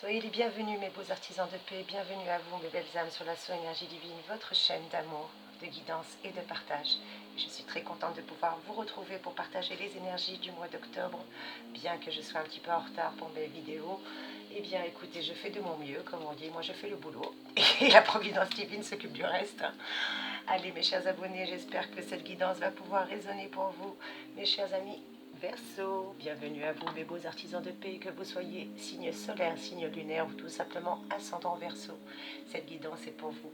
Soyez les bienvenus mes beaux artisans de paix, bienvenue à vous mes belles âmes sur la Énergie Divine, votre chaîne d'amour, de guidance et de partage. Je suis très contente de pouvoir vous retrouver pour partager les énergies du mois d'octobre, bien que je sois un petit peu en retard pour mes vidéos. Eh bien écoutez, je fais de mon mieux, comme on dit, moi je fais le boulot et la providence divine s'occupe du reste. Allez mes chers abonnés, j'espère que cette guidance va pouvoir résonner pour vous, mes chers amis. Verseau, bienvenue à vous mes beaux artisans de paix, que vous soyez signe solaire, signe lunaire ou tout simplement ascendant Verseau. Cette guidance est pour vous.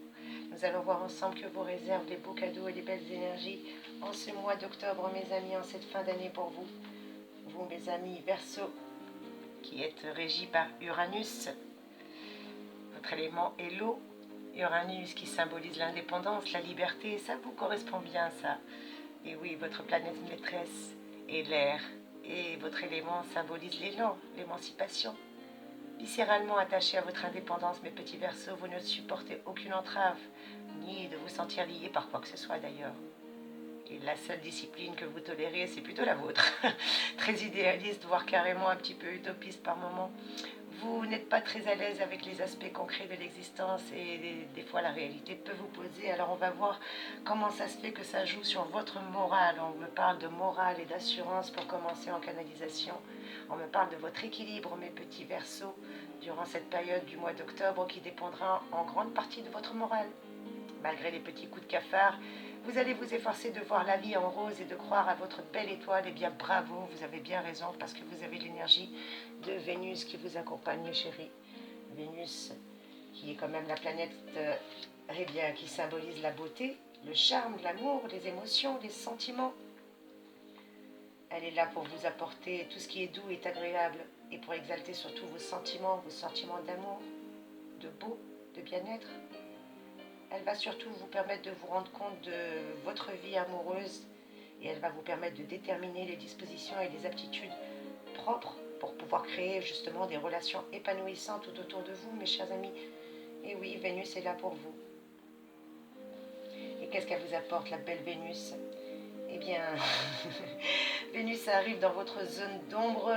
Nous allons voir ensemble que vous réserve les beaux cadeaux et les belles énergies en ce mois d'octobre mes amis, en cette fin d'année pour vous. Vous mes amis Verseau, qui êtes régis par Uranus, votre élément est l'eau. Uranus qui symbolise l'indépendance, la liberté, ça vous correspond bien ça. Et oui, votre planète maîtresse et l'air, et votre élément symbolise l'élan, l'émancipation. Viscéralement attaché à votre indépendance, mes petits Verseaux, vous ne supportez aucune entrave, ni de vous sentir lié par quoi que ce soit d'ailleurs. Et la seule discipline que vous tolérez, c'est plutôt la vôtre. Très idéaliste, voire carrément un petit peu utopiste par moments. Vous n'êtes pas très à l'aise avec les aspects concrets de l'existence et des fois la réalité peut vous poser. Alors on va voir comment ça se fait que ça joue sur votre morale. On me parle de morale et d'assurance pour commencer en canalisation. On me parle de votre équilibre, mes petits Verseaux, durant cette période du mois d'octobre qui dépendra en grande partie de votre morale. Malgré les petits coups de cafard, vous allez vous efforcer de voir la vie en rose et de croire à votre belle étoile. Eh bien bravo, vous avez bien raison parce que vous avez l'énergie de Vénus qui vous accompagne mes chéris. Vénus qui est quand même la planète eh bien, qui symbolise la beauté, le charme, l'amour, les émotions, les sentiments. Elle est là pour vous apporter tout ce qui est doux et agréable et pour exalter surtout vos sentiments d'amour, de beau, de bien-être. Elle va surtout vous permettre de vous rendre compte de votre vie amoureuse et elle va vous permettre de déterminer les dispositions et les aptitudes propres pour pouvoir créer justement des relations épanouissantes tout autour de vous, mes chers amis. Et oui, Vénus est là pour vous. Et qu'est-ce qu'elle vous apporte, la belle Vénus? Eh bien, Vénus arrive dans votre zone d'ombre.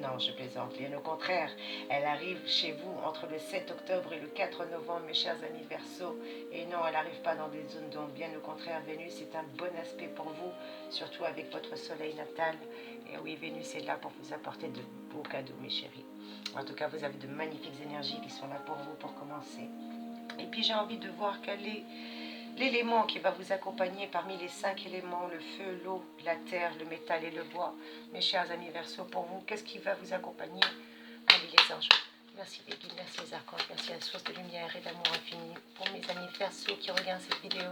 Non, je plaisante, bien au contraire. Elle arrive chez vous entre le 7 octobre et le 4 novembre, mes chers amis Verseaux. Et non, elle n'arrive pas dans des zones d'ombre. Bien au contraire, Vénus est un bon aspect pour vous, surtout avec votre soleil natal. Et oui, Vénus est là pour vous apporter de beaux cadeaux, mes chéris. En tout cas, vous avez de magnifiques énergies qui sont là pour vous pour commencer. Et puis, j'ai envie de voir quelle est l'élément qui va vous accompagner parmi les 5 éléments, le feu, l'eau, la terre, le métal et le bois. Mes chers amis Verseaux, pour vous, qu'est-ce qui va vous accompagner? Allez les anges, merci les guides, merci les archanges, merci à la source de lumière et d'amour infini. Pour mes amis Verseaux qui regardent cette vidéo,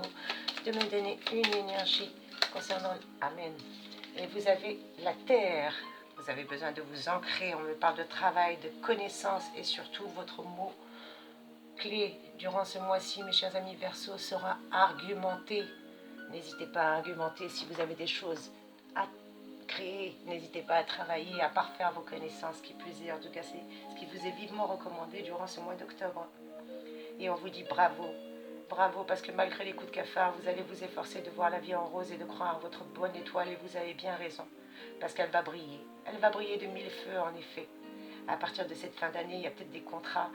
de me donner une énergie concernant Amen. Et vous avez la terre, vous avez besoin de vous ancrer, on me parle de travail, de connaissance et surtout votre mot clé durant ce mois-ci, mes chers amis Verseaux, sera argumenter. N'hésitez pas à argumenter si vous avez des choses à créer. N'hésitez pas à travailler, à parfaire vos connaissances, qui plus est. En tout cas, c'est ce qui vous est vivement recommandé durant ce mois d'octobre. Et on vous dit bravo. Bravo, parce que malgré les coups de cafard, vous allez vous efforcer de voir la vie en rose et de croire à votre bonne étoile. Et vous avez bien raison, parce qu'elle va briller. Elle va briller de mille feux, en effet. À partir de cette fin d'année, il y a peut-être des contrats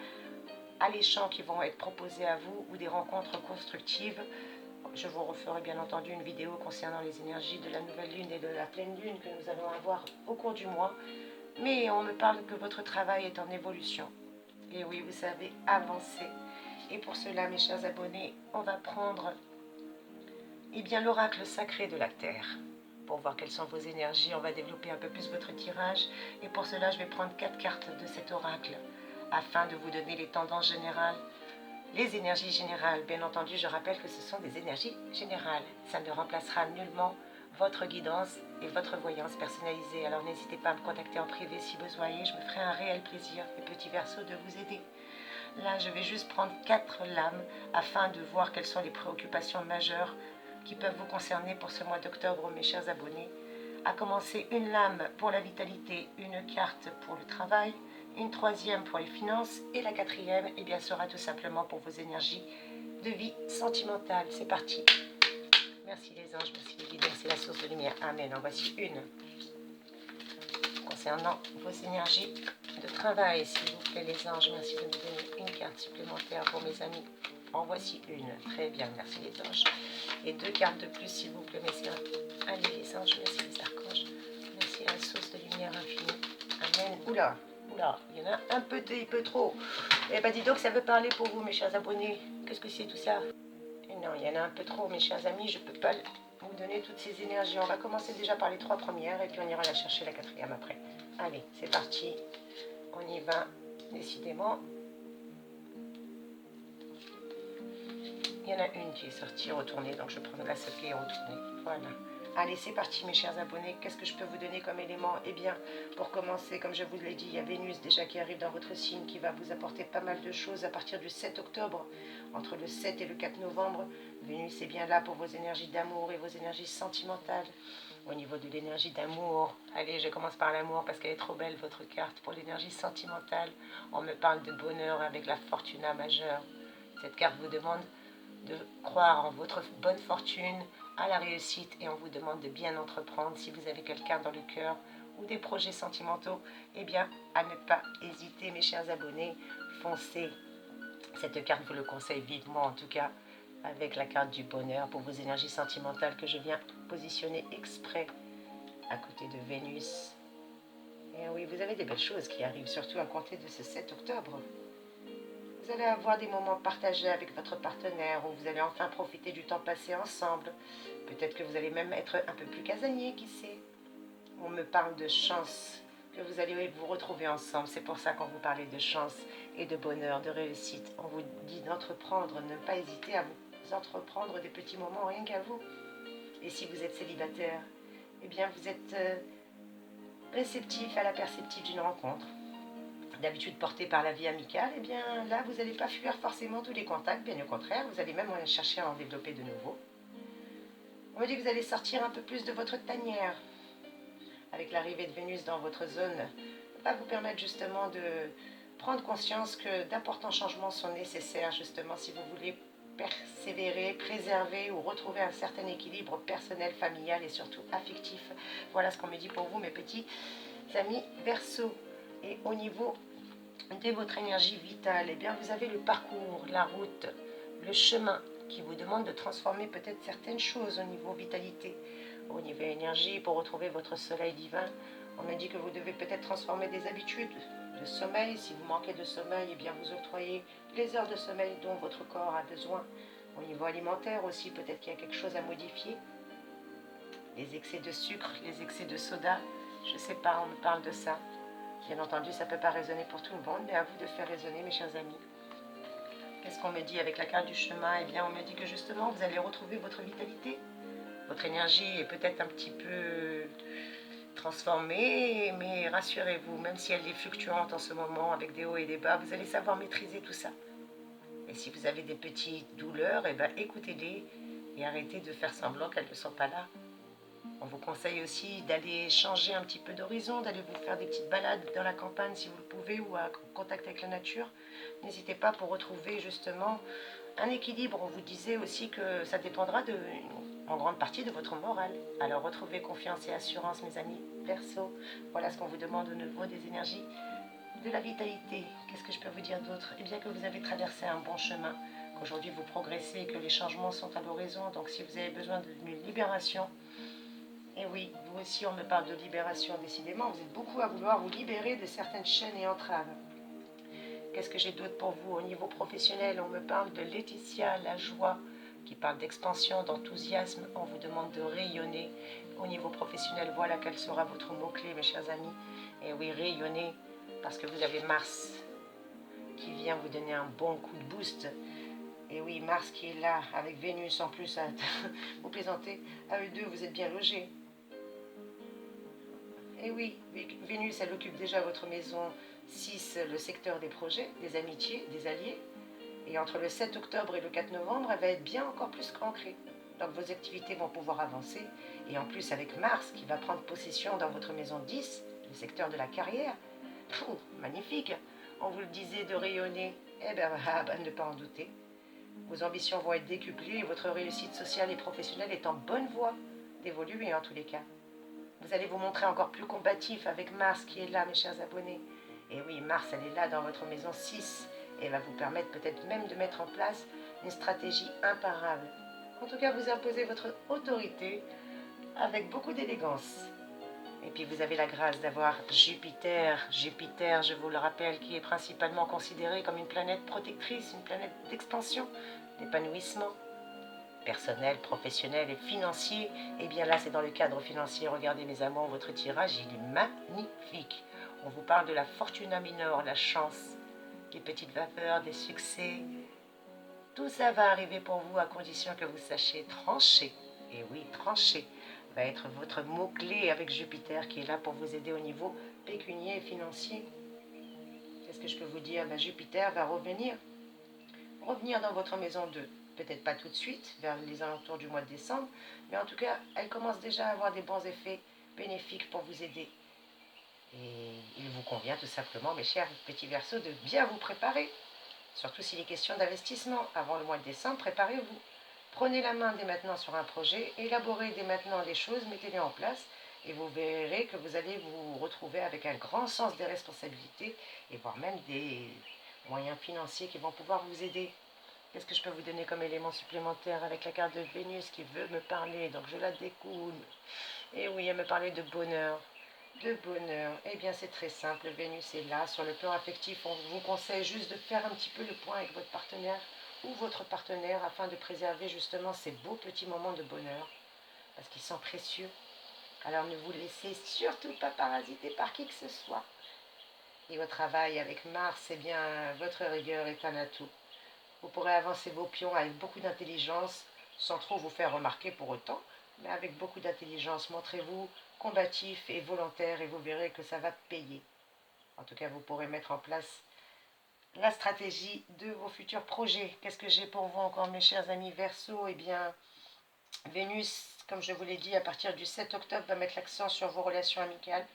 alléchants qui vont être proposés à vous ou des rencontres constructives. Je vous referai bien entendu une vidéo concernant les énergies de la nouvelle lune et de la pleine lune que nous allons avoir au cours du mois. Mais on me parle que votre travail est en évolution. Et oui, vous savez avancer. Et pour cela, mes chers abonnés, on va prendre l'oracle sacré de la Terre. Pour voir quelles sont vos énergies, on va développer un peu plus votre tirage. Et pour cela, je vais prendre 4 cartes de cet oracle, afin de vous donner les tendances générales, les énergies générales. Bien entendu, je rappelle que ce sont des énergies générales. Ça ne remplacera nullement votre guidance et votre voyance personnalisée. Alors n'hésitez pas à me contacter en privé si besoin et je me ferai un réel plaisir, les petits Verseaux, de vous aider. Là, je vais juste prendre 4 lames afin de voir quelles sont les préoccupations majeures qui peuvent vous concerner pour ce mois d'octobre, mes chers abonnés. À commencer, une lame pour la vitalité, une carte pour le travail, une troisième pour les finances et la quatrième sera tout simplement pour vos énergies de vie sentimentale. C'est parti. Merci les anges, merci les guides, merci la source de lumière. Amen. En voici une concernant vos énergies de travail, s'il vous plaît, les anges. Merci de me donner une carte supplémentaire pour mes amis. En voici une. Très bien, merci les anges. Et 2 cartes de plus, s'il vous plaît, messieurs. Allez, les anges, merci les archanges. Merci à la source de lumière infinie. Amen. Oula, oula, il y en a un petit peu trop. Eh ben, dis donc, ça veut parler pour vous, mes chers abonnés. Qu'est-ce que c'est tout ça? Et non, il y en a un peu trop, mes chers amis. Je ne peux pas vous donner toutes ces énergies. On va commencer déjà par les 3 premières et puis on ira la chercher la 4e après. Allez, c'est parti. On y va, décidément. Il y en a une qui est sortie, retournée, donc je prends la seule qui est retournée. Voilà. Allez, c'est parti mes chers abonnés. Qu'est-ce que je peux vous donner comme élément? Eh bien, pour commencer, comme je vous l'ai dit, il y a Vénus déjà qui arrive dans votre signe, qui va vous apporter pas mal de choses à partir du 7 octobre. Entre le 7 et le 4 novembre, Vénus est bien là pour vos énergies d'amour et vos énergies sentimentales. Au niveau de l'énergie d'amour, allez, je commence par l'amour parce qu'elle est trop belle, votre carte. Pour l'énergie sentimentale, on me parle de bonheur avec la Fortuna majeure. Cette carte vous demande de croire en votre bonne fortune, à la réussite, et on vous demande de bien entreprendre. Si vous avez quelqu'un dans le cœur ou des projets sentimentaux, eh bien, à ne pas hésiter, mes chers abonnés, foncez. Cette carte vous le conseille vivement, en tout cas, avec la carte du bonheur pour vos énergies sentimentales que je viens positionner exprès à côté de Vénus. Et oui, vous avez des belles choses qui arrivent, surtout à compter de ce 7 octobre. Vous allez avoir des moments partagés avec votre partenaire où vous allez enfin profiter du temps passé ensemble. Peut-être que vous allez même être un peu plus casanier, qui sait. On me parle de chance, que vous allez vous retrouver ensemble. C'est pour ça qu'on vous parlait de chance et de bonheur, de réussite. On vous dit d'entreprendre, ne pas hésiter à vous entreprendre des petits moments rien qu'à vous. Et si vous êtes célibataire, eh bien vous êtes réceptif à la perceptive d'une rencontre. D'habitude porté par la vie amicale, eh bien là, vous n'allez pas fuir forcément tous les contacts, bien au contraire, vous allez même chercher à en développer de nouveaux. On me dit que vous allez sortir un peu plus de votre tanière. Avec l'arrivée de Vénus dans votre zone, va vous permettre justement de prendre conscience que d'importants changements sont nécessaires, justement, si vous voulez persévérer, préserver ou retrouver un certain équilibre personnel, familial et surtout affectif. Voilà ce qu'on me dit pour vous, mes petits amis Verseau. Et au niveau de votre énergie vitale, eh bien, vous avez le parcours, la route, le chemin qui vous demande de transformer peut-être certaines choses au niveau vitalité, au niveau énergie, pour retrouver votre soleil divin. On me dit que vous devez peut-être transformer des habitudes de sommeil. Si vous manquez de sommeil, eh bien, vous octroyez les heures de sommeil dont votre corps a besoin. Au niveau alimentaire aussi, peut-être qu'il y a quelque chose à modifier. Les excès de sucre, les excès de soda, je ne sais pas, on me parle de ça. Bien entendu, ça ne peut pas résonner pour tout le monde, mais à vous de faire résonner, mes chers amis. Qu'est-ce qu'on me dit avec la carte du chemin? Eh bien, on me dit que justement, vous allez retrouver votre vitalité. Votre énergie est peut-être un petit peu transformée, mais rassurez-vous, même si elle est fluctuante en ce moment, avec des hauts et des bas, vous allez savoir maîtriser tout ça. Et si vous avez des petites douleurs, eh bien, écoutez-les et arrêtez de faire semblant qu'elles ne sont pas là. On vous conseille aussi d'aller changer un petit peu d'horizon, d'aller vous faire des petites balades dans la campagne si vous le pouvez ou à contact avec la nature. N'hésitez pas pour retrouver justement un équilibre. On vous disait aussi que ça dépendra en grande partie de votre morale. Alors retrouvez confiance et assurance, mes amis Verseau. Voilà ce qu'on vous demande au niveau des énergies de la vitalité. Qu'est-ce que je peux vous dire d'autre? Eh bien que vous avez traversé un bon chemin, qu'aujourd'hui vous progressez et que les changements sont à l'horizon. Donc si vous avez besoin d'une libération, et oui, vous aussi, on me parle de libération, décidément. Vous êtes beaucoup à vouloir vous libérer de certaines chaînes et entraves. Qu'est-ce que j'ai d'autre pour vous? Au niveau professionnel, on me parle de Laetitia, la joie, qui parle d'expansion, d'enthousiasme. On vous demande de rayonner. Au niveau professionnel, voilà quel sera votre mot-clé, mes chers amis. Et oui, rayonner, parce que vous avez Mars qui vient vous donner un bon coup de boost. Et oui, Mars qui est là, avec Vénus en plus, à vous plaisantez. À eux deux, vous êtes bien logés. Et oui, Vénus, elle occupe déjà votre maison 6, le secteur des projets, des amitiés, des alliés. Et entre le 7 octobre et le 4 novembre, elle va être bien encore plus ancrée. Donc vos activités vont pouvoir avancer. Et en plus, avec Mars qui va prendre possession dans votre maison 10, le secteur de la carrière, magnifique. On vous le disait de rayonner. Eh bien, ne pas en douter. Vos ambitions vont être décuplées et votre réussite sociale et professionnelle est en bonne voie d'évoluer en tous les cas. Vous allez vous montrer encore plus combatif avec Mars qui est là, mes chers abonnés. Et oui, Mars, elle est là dans votre maison 6 et elle va vous permettre peut-être même de mettre en place une stratégie imparable. En tout cas, vous imposez votre autorité avec beaucoup d'élégance. Et puis vous avez la grâce d'avoir Jupiter. Jupiter, je vous le rappelle, qui est principalement considéré comme une planète protectrice, une planète d'expansion, d'épanouissement personnel, professionnel et financier. Et bien là, c'est dans le cadre financier. Regardez mes amours, votre tirage, il est magnifique. On vous parle de la fortuna minor, la chance, des petites vapeurs, des succès. Tout ça va arriver pour vous à condition que vous sachiez trancher. Et oui, trancher va être votre mot-clé avec Jupiter qui est là pour vous aider au niveau pécunier et financier. Qu'est-ce que je peux vous dire? Jupiter va revenir dans votre maison 2. Peut-être pas tout de suite, vers les alentours du mois de décembre, mais en tout cas, elle commence déjà à avoir des bons effets bénéfiques pour vous aider. Et il vous convient tout simplement, mes chers petits Verseaux, de bien vous préparer. Surtout s'il est question d'investissement. Avant le mois de décembre, préparez-vous. Prenez la main dès maintenant sur un projet, élaborez dès maintenant les choses, mettez-les en place et vous verrez que vous allez vous retrouver avec un grand sens des responsabilités et voire même des moyens financiers qui vont pouvoir vous aider. Qu'est-ce que je peux vous donner comme élément supplémentaire avec la carte de Vénus qui veut me parler? Donc je la découle. Et oui, elle me parlait de bonheur. De bonheur. Eh bien, c'est très simple. Vénus est là. Sur le plan affectif, on vous conseille juste de faire un petit peu le point avec votre partenaire ou votre partenaire afin de préserver justement ces beaux petits moments de bonheur parce qu'ils sont précieux. Alors ne vous laissez surtout pas parasiter par qui que ce soit. Et au travail avec Mars, eh bien, votre rigueur est un atout. Vous pourrez avancer vos pions avec beaucoup d'intelligence, sans trop vous faire remarquer pour autant, mais avec beaucoup d'intelligence. Montrez-vous combatif et volontaire et vous verrez que ça va payer. En tout cas, vous pourrez mettre en place la stratégie de vos futurs projets. Qu'est-ce que j'ai pour vous encore, mes chers amis Verseaux? Eh bien, Vénus, comme je vous l'ai dit, à partir du 7 octobre, va mettre l'accent sur vos relations amicales.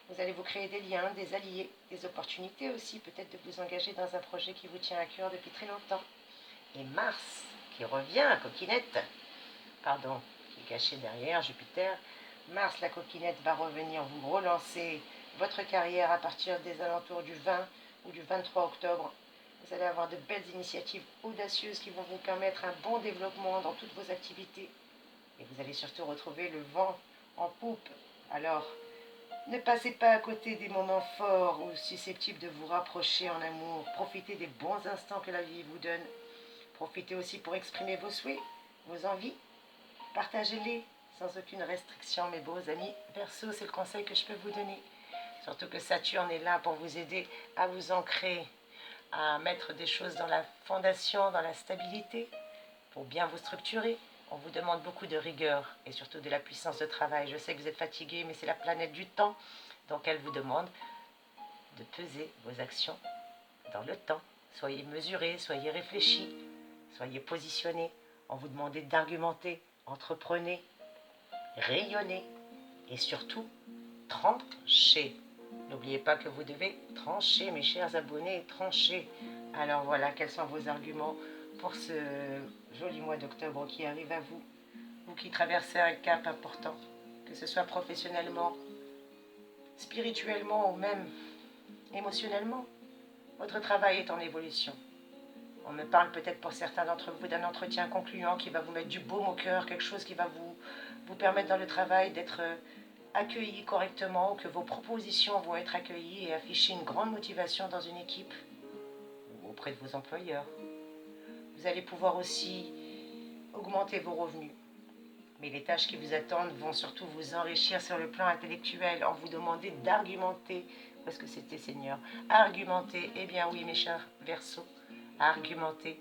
Vous allez vous créer des liens, des alliés, des opportunités aussi, peut-être de vous engager dans un projet qui vous tient à cœur depuis très longtemps. Et Mars, qui revient, coquinette, pardon, qui est caché derrière Jupiter, Mars, la coquinette, va revenir vous relancer votre carrière à partir des alentours du 20 ou du 23 octobre. Vous allez avoir de belles initiatives audacieuses qui vont vous permettre un bon développement dans toutes vos activités. Et vous allez surtout retrouver le vent en poupe. Alors, ne passez pas à côté des moments forts ou susceptibles de vous rapprocher en amour. Profitez des bons instants que la vie vous donne. Profitez aussi pour exprimer vos souhaits, vos envies. Partagez-les sans aucune restriction, mes beaux amis. Verseau, c'est le conseil que je peux vous donner. Surtout que Saturne est là pour vous aider à vous ancrer, à mettre des choses dans la fondation, dans la stabilité, pour bien vous structurer. On vous demande beaucoup de rigueur et surtout de la puissance de travail. Je sais que vous êtes fatigué, mais c'est la planète du temps. Donc elle vous demande de peser vos actions dans le temps. Soyez mesurés, soyez réfléchis, soyez positionnés. On vous demande d'argumenter, entreprenez, rayonnez et surtout tranchez. N'oubliez pas que vous devez trancher, mes chers abonnés, trancher. Alors voilà, quels sont vos arguments pour ce joli mois d'octobre qui arrive à vous? Vous qui traversez un cap important, que ce soit professionnellement, spirituellement ou même émotionnellement. Votre travail est en évolution. On me parle peut-être pour certains d'entre vous d'un entretien concluant qui va vous mettre du baume au cœur, quelque chose qui va vous permettre dans le travail d'être accueillis correctement, que vos propositions vont être accueillies et afficher une grande motivation dans une équipe ou auprès de vos employeurs. Vous allez pouvoir aussi augmenter vos revenus. Mais les tâches qui vous attendent vont surtout vous enrichir sur le plan intellectuel. On vous demandait d'argumenter. Où est-ce que c'était, Seigneur? Argumenter. Eh bien oui, mes chers Verseaux, argumenter.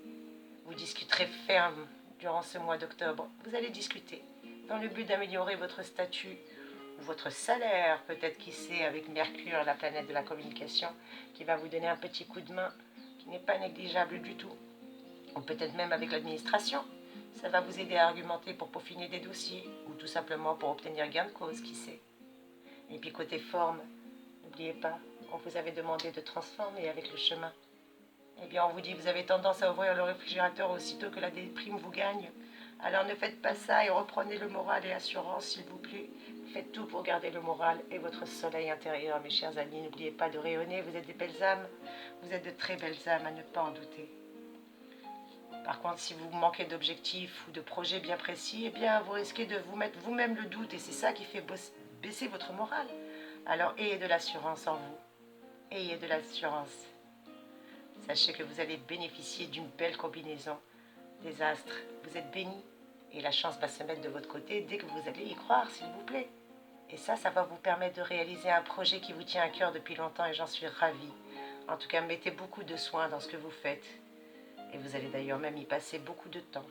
Vous discuterez ferme durant ce mois d'octobre. Vous allez discuter dans le but d'améliorer votre statut ou votre salaire, peut-être qui sait, avec Mercure, la planète de la communication, qui va vous donner un petit coup de main qui n'est pas négligeable du tout. Ou peut-être même avec l'administration. Ça va vous aider à argumenter pour peaufiner des dossiers ou tout simplement pour obtenir gain de cause, qui sait. Et puis côté forme, n'oubliez pas, on vous avait demandé de transformer avec le chemin. Eh bien, on vous dit, vous avez tendance à ouvrir le réfrigérateur aussitôt que la déprime vous gagne. Alors ne faites pas ça et reprenez le moral et l'assurance, s'il vous plaît. Faites tout pour garder le moral et votre soleil intérieur, mes chers amis. N'oubliez pas de rayonner, vous êtes des belles âmes. Vous êtes de très belles âmes, à ne pas en douter. Par contre, si vous manquez d'objectifs ou de projets bien précis, eh bien, vous risquez de vous mettre vous-même le doute et c'est ça qui fait baisser votre morale. Alors, ayez de l'assurance en vous. Ayez de l'assurance. Sachez que vous allez bénéficier d'une belle combinaison des astres. Vous êtes bénis et la chance va se mettre de votre côté dès que vous allez y croire, s'il vous plaît. Et ça va vous permettre de réaliser un projet qui vous tient à cœur depuis longtemps et j'en suis ravie. En tout cas, mettez beaucoup de soin dans ce que vous faites. Et vous allez d'ailleurs même y passer beaucoup de temps.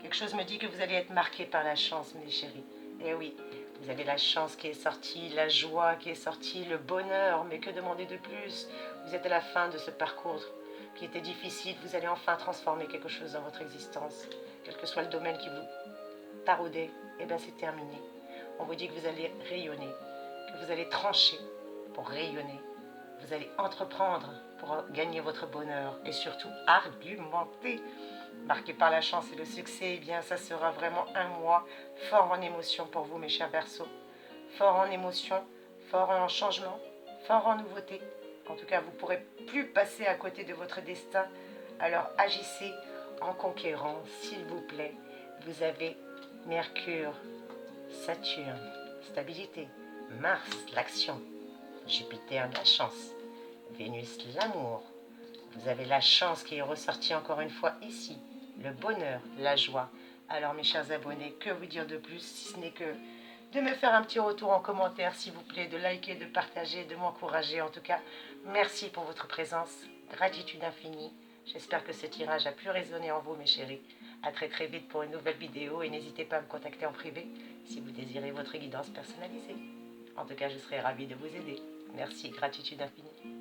Quelque chose me dit que vous allez être marqué par la chance, mes chéris. Eh oui, vous avez la chance qui est sortie, la joie qui est sortie, le bonheur, mais que demander de plus? Vous êtes à la fin de ce parcours qui était difficile, vous allez enfin transformer quelque chose dans votre existence. Quel que soit le domaine qui vous taraudait, eh bien c'est terminé. On vous dit que vous allez rayonner, que vous allez trancher pour rayonner. Vous allez entreprendre pour gagner votre bonheur et surtout argumenter. Marqué par la chance et le succès, eh bien ça sera vraiment un mois fort en émotion pour vous, mes chers Verseaux. Fort en émotion, fort en changement, fort en nouveauté. En tout cas, vous ne pourrez plus passer à côté de votre destin. Alors agissez en conquérant, s'il vous plaît. Vous avez Mercure, Saturne, stabilité, Mars, l'action, Jupiter, la chance, Vénus, l'amour. Vous avez la chance qui est ressortie encore une fois ici, le bonheur, la joie. Alors mes chers abonnés, que vous dire de plus si ce n'est que de me faire un petit retour en commentaire, s'il vous plaît, de liker, de partager, de m'encourager. En tout cas, merci pour votre présence, gratitude infinie. J'espère que ce tirage a pu résonner en vous, mes chéris. À très très vite pour une nouvelle vidéo et n'hésitez pas à me contacter en privé si vous désirez votre guidance personnalisée. En tout cas, je serai ravie de vous aider. Merci, gratitude infinie.